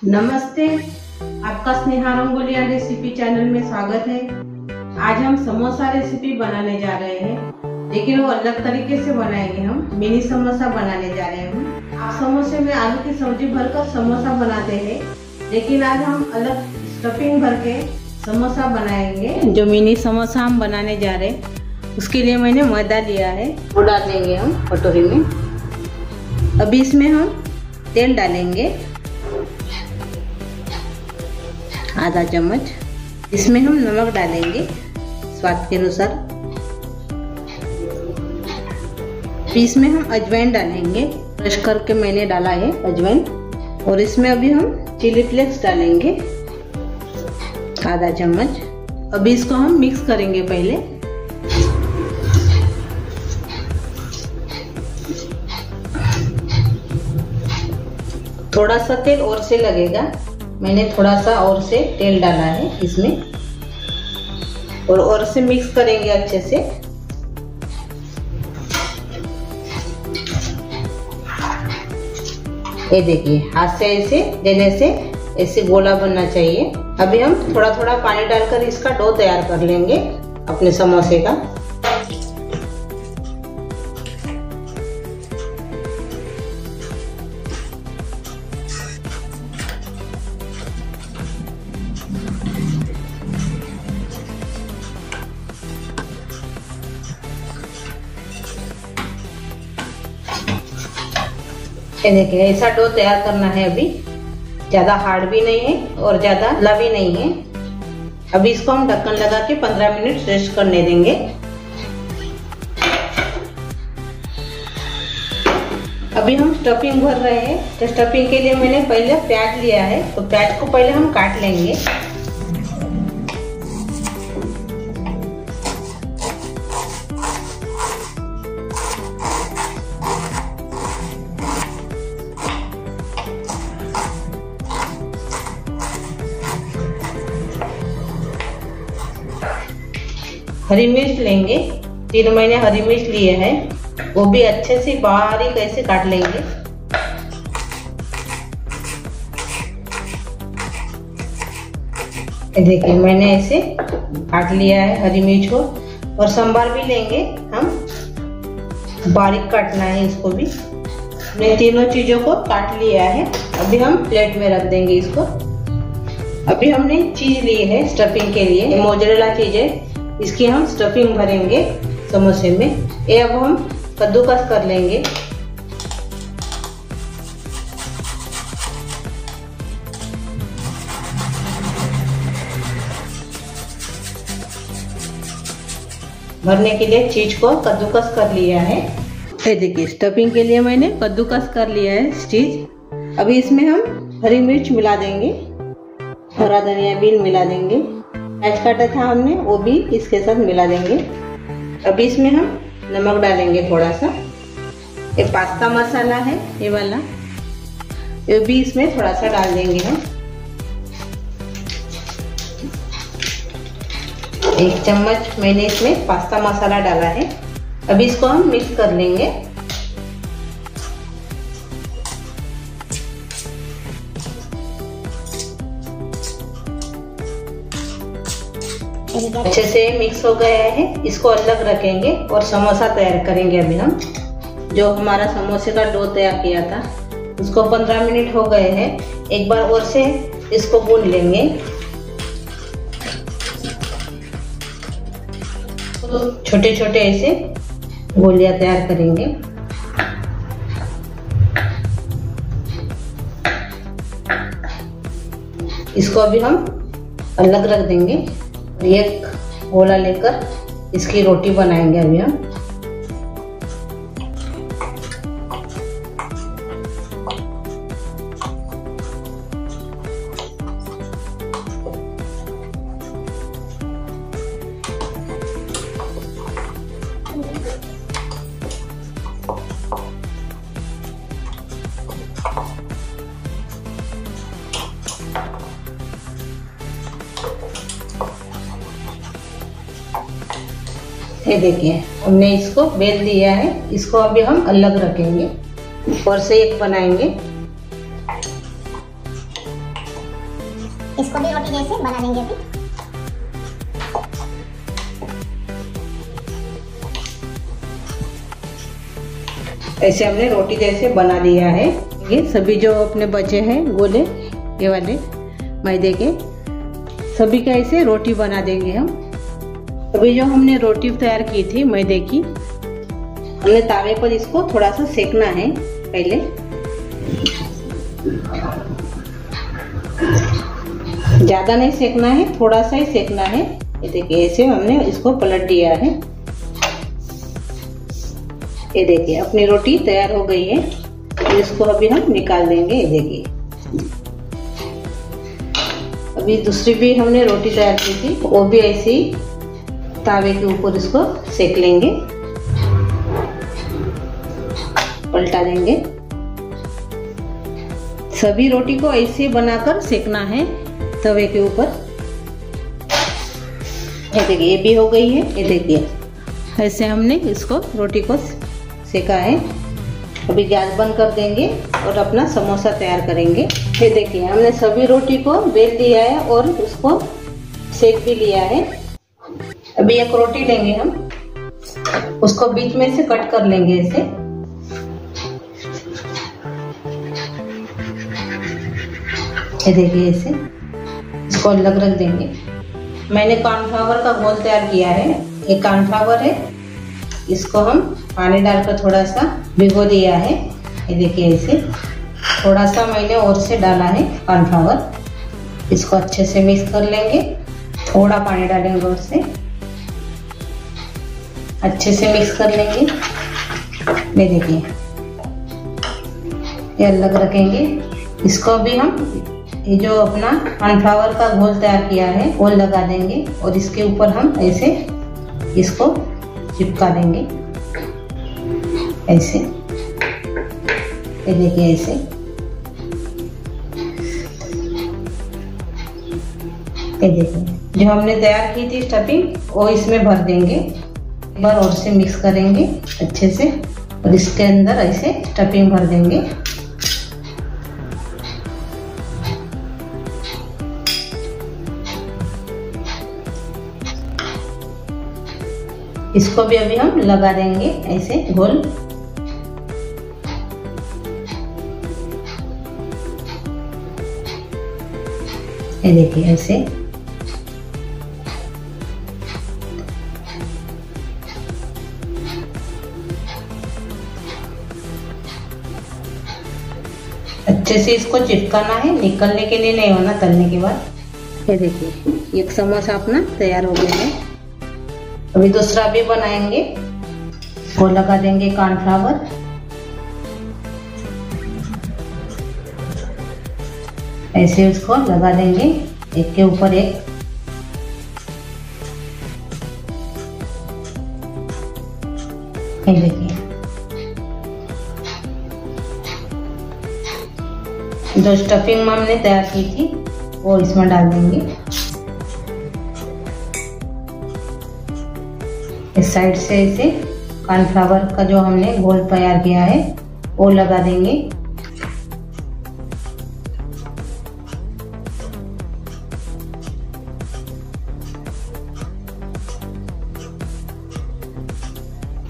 नमस्ते, आपका Sneha रंगोलिया recipe channel में स्वागत है। आज हम समोसा रेसिपी बनाने जा रहे हैं, लेकिन वो अलग तरीके से बनाएंगे। हम मिनी समोसा बनाने जा रहे हैं। आप समोसे में आलू की सब्जी भरकर समोसा बनाते हैं, लेकिन आज हम अलग स्टफिंग भर के समोसा बनाएंगे। जो मिनी समोसा हम बनाने जा रहे हैं, उसके लिए मैंने मैदा लिया है, वो डाल देंगे हम कटोरी में। अभी इसमें हम तेल डालेंगे आधा चम्मच। इसमें हम नमक डालेंगे स्वाद के अनुसार। फिर इसमें हम अजवाइन डालेंगे, क्रश करके मैंने डाला है अजवाइन। और इसमें अभी हम चिली फ्लेक्स डालेंगे आधा चम्मच। अभी इसको हम मिक्स करेंगे पहले। थोड़ा सा तेल और से लगेगा, मैंने थोड़ा सा और से तेल डाला है इसमें, और से मिक्स करेंगे अच्छे से। ये देखिए, हाथ से ऐसे देने से ऐसे गोला बनना चाहिए। अभी हम थोड़ा थोड़ा पानी डालकर इसका डो तैयार कर लेंगे अपने समोसे का। ये देखिए, ऐसा डो तैयार करना है। अभी ज्यादा हार्ड भी नहीं है और ज्यादा ढीला भी नहीं है। अभी इसको हम ढक्कन लगा के 15 मिनट रेस्ट करने देंगे। अभी हम स्टफिंग भर रहे हैं, तो स्टफिंग के लिए मैंने पहले प्याज लिया है, तो प्याज को पहले हम काट लेंगे। हरी मिर्च लेंगे, 3 मैंने हरी मिर्च लिए हैं, वो भी अच्छे से बारीक ऐसे काट लेंगे। देखिए, मैंने ऐसे काट लिया है हरी मिर्च को। और संभार भी लेंगे हम, बारीक काटना है इसको भी। मैंने तीनों चीजों को काट लिया है। अभी हम प्लेट में रख देंगे इसको। अभी हमने चीज ली है स्टफिंग के लिए, मोज़रेला चीज है, इसकी हम स्टफिंग भरेंगे समोसे में। ये अब हम कद्दूकस कर लेंगे। भरने के लिए चीज को कद्दूकस कर लिया है। ये देखिए, स्टफिंग के लिए मैंने कद्दूकस कर लिया है चीज। अभी इसमें हम हरी मिर्च मिला देंगे, हरा धनिया भी मिला देंगे, प्याज काटा था हमने वो भी इसके साथ मिला देंगे। अभी इसमें हम नमक डालेंगे थोड़ा सा। ये पास्ता मसाला है ये वाला, ये भी इसमें थोड़ा सा डाल देंगे हम। 1 चम्मच मैंने इसमें पास्ता मसाला डाला है। अभी इसको हम मिक्स कर लेंगे। अच्छे से मिक्स हो गया है, इसको अलग रखेंगे और समोसा तैयार करेंगे। अभी हम जो हमारा समोसे का डो तैयार किया था, उसको 15 मिनट हो गए हैं। एक बार और से इसको गूंद लेंगे। तो छोटे छोटे ऐसे गोलियां तैयार करेंगे। इसको अभी हम अलग रख देंगे। एक गोला लेकर इसकी रोटी बनाएंगे अभी हम। ये देखिए, हमने इसको बेल दिया है। इसको अभी हम अलग रखेंगे और से एक बनाएंगे। इसको भी रोटी जैसे बना देंगे अभी। ऐसे हमने रोटी जैसे बना दिया है। ये सभी जो अपने बचे हैं गोले, ये वाले मैदे के, सभी का ऐसे रोटी बना देंगे हम। अभी जो हमने रोटी तैयार की थी मैदे की, हमने तावे पर इसको थोड़ा सा सेकना है पहले। ज्यादा नहीं सेकना है, थोड़ा सा ही सेकना है। ये देखिए ऐसे हमने इसको पलट दिया है। ये देखिए अपनी रोटी तैयार हो गई है। तो इसको अभी हम निकाल देंगे। ये देखिए अभी दूसरी भी हमने रोटी तैयार की थी, वो भी ऐसे ही तावे के ऊपर इसको सेक लेंगे, पलटा देंगे। सभी रोटी को ऐसे बनाकर सेकना है तवे के ऊपर। ये देखिए ये भी हो गई है। ये देखिए ऐसे हमने इसको रोटी को सेका है। अभी गैस बंद कर देंगे और अपना समोसा तैयार करेंगे। ये देखिए हमने सभी रोटी को बेल दिया है और उसको सेक भी लिया है। अभी एक रोटी लेंगे हम, उसको बीच में से कट कर लेंगे ऐसे। ये देखिए ऐसे इसको अलग रख देंगे। मैंने कॉर्नफ्लावर का घोल तैयार किया है। ये कॉर्नफ्लावर है, इसको हम पानी डालकर थोड़ा सा भिगो दिया है। ये देखिए ऐसे थोड़ा सा मैंने और से डाला है कॉर्नफ्लावर। इसको अच्छे से मिक्स कर लेंगे। थोड़ा पानी डालेंगे और से अच्छे से मिक्स कर लेंगे। ये देखिए ये अलग रखेंगे। इसको भी हम ये जो अपना कॉर्नफ्लावर का घोल तैयार किया है वो लगा देंगे और इसके ऊपर हम ऐसे इसको चिपका देंगे ऐसे। ये देखिए ऐसे। ये देखिए जो हमने तैयार की थी स्टफिंग वो इसमें भर देंगे। एक बार और से मिक्स करेंगे अच्छे से और इसके अंदर ऐसे स्टफिंग भर देंगे। इसको भी अभी हम लगा देंगे ऐसे घोल। ये देखिए ऐसे। अच्छे से इसको चिपकाना है, निकलने के लिए नहीं होना तलने के बाद। ये देखिए एक समोसा अपना तैयार हो गया है। अभी दूसरा भी बनाएंगे। वो लगा देंगे कॉर्नफ्लावर। ऐसे उसको लगा देंगे एक के ऊपर एक। ये देखिए जो स्टफिंग हमने तैयार की थी वो इसमें डाल देंगे। इस साइड से ऐसे कॉर्नफ्लावर का जो हमने घोल तैयार किया है वो लगा देंगे।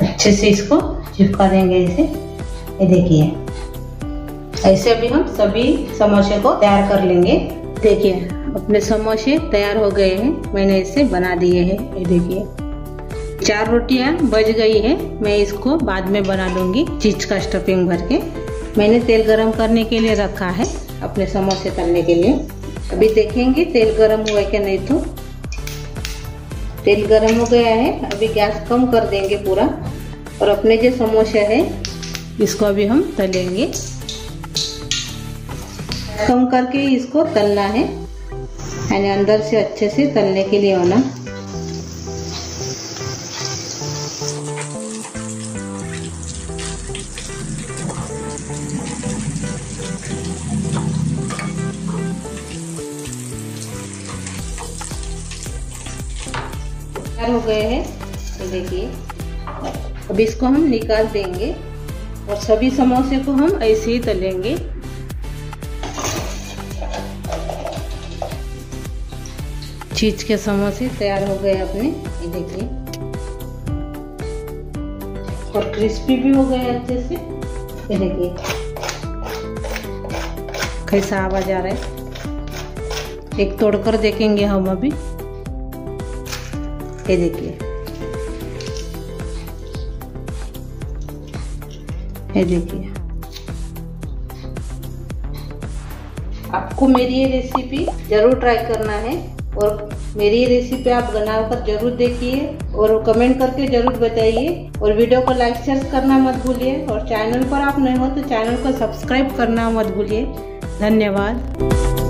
अच्छे से इसको चिपका देंगे ऐसे। ये देखिए ऐसे अभी हम सभी समोसे को तैयार कर लेंगे। देखिए अपने समोसे तैयार हो गए हैं, मैंने इसे बना दिए हैं। ये देखिए 4 रोटियां बच गई है। मैं इसको बाद में बना लूंगी चीज का स्टफिंग भर के। मैंने तेल गरम करने के लिए रखा है अपने समोसे तलने के लिए। अभी देखेंगे तेल गरम हुआ है क्या नहीं। तो तेल गरम हो गया है। अभी गैस कम कर देंगे पूरा और अपने जो समोसे है इसको अभी हम तलेंगे। कम करके इसको तलना है, यानी अंदर से अच्छे से तलने के लिए होना। तैयार हो गए हैं। ये देखिए अब इसको हम निकाल देंगे और सभी समोसे को हम ऐसे ही तलेंगे। चीज के समोसे तैयार हो गए अपने, ये देखिए, और क्रिस्पी भी हो गए अच्छे से। ये देखिए कैसा आवाज आ रहा है। एक तोड़कर देखेंगे हम अभी। ये देखिए, ये देखिए, आपको मेरी ये रेसिपी जरूर ट्राई करना है और मेरी ये रेसिपी आप बनाकर जरूर देखिए और कमेंट करके जरूर बताइए। और वीडियो को लाइक शेयर करना मत भूलिए और चैनल पर आप नए हो तो चैनल को सब्सक्राइब करना मत भूलिए। धन्यवाद।